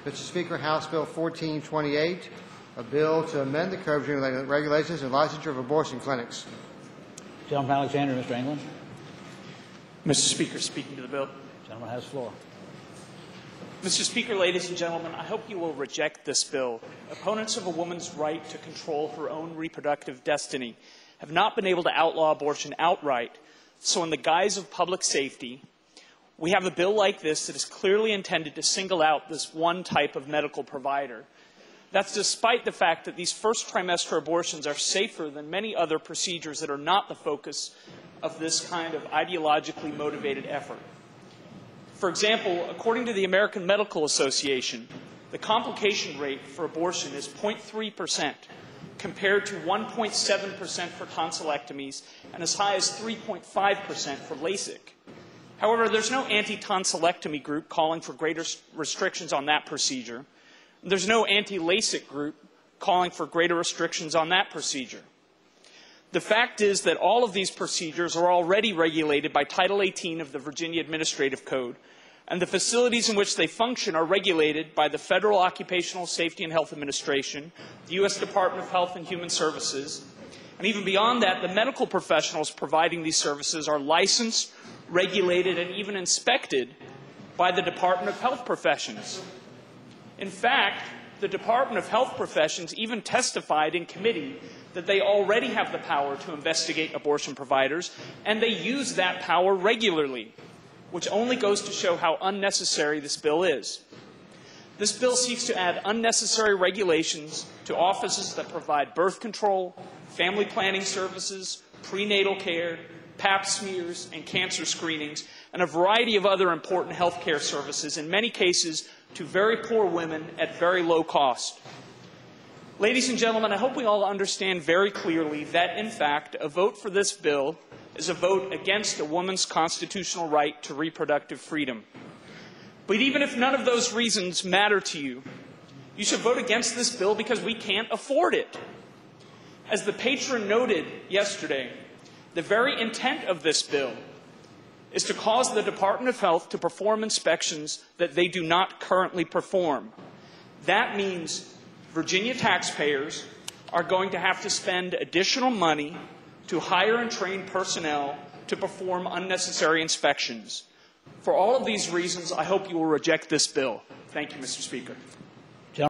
Mr. Speaker, House Bill 1428, a bill to amend the code between regulations and licensure of abortion clinics. Gentleman from Alexander, Mr. England. Mr. Speaker, speaking to the bill. Gentleman has the floor. Mr. Speaker, ladies and gentlemen, I hope you will reject this bill. Opponents of a woman's right to control her own reproductive destiny have not been able to outlaw abortion outright. So in the guise of public safety, we have a bill like this that is clearly intended to single out this one type of medical provider. That's despite the fact that these first trimester abortions are safer than many other procedures that are not the focus of this kind of ideologically motivated effort. For example, according to the American Medical Association, the complication rate for abortion is 0.3%, compared to 1.7% for tonsillectomies and as high as 3.5% for LASIK. However, there's no anti-tonsillectomy group calling for greater restrictions on that procedure. There's no anti-LASIK group calling for greater restrictions on that procedure. The fact is that all of these procedures are already regulated by Title 18 of the Virginia Administrative Code, and the facilities in which they function are regulated by the Federal Occupational Safety and Health Administration, the U.S. Department of Health and Human Services, and even beyond that, the medical professionals providing these services are licensed, regulated, and even inspected by the Department of Health Professions. In fact, the Department of Health Professions even testified in committee that they already have the power to investigate abortion providers, and they use that power regularly, which only goes to show how unnecessary this bill is. This bill seeks to add unnecessary regulations to offices that provide birth control, family planning services, prenatal care, pap smears, and cancer screenings, and a variety of other important health care services, in many cases to very poor women at very low cost. Ladies and gentlemen, I hope we all understand very clearly that, in fact, a vote for this bill is a vote against a woman's constitutional right to reproductive freedom. But even if none of those reasons matter to you, you should vote against this bill because we can't afford it. As the patron noted yesterday, the very intent of this bill is to cause the Department of Health to perform inspections that they do not currently perform. That means Virginia taxpayers are going to have to spend additional money to hire and train personnel to perform unnecessary inspections. For all of these reasons, I hope you will reject this bill. Thank you, Mr. Speaker.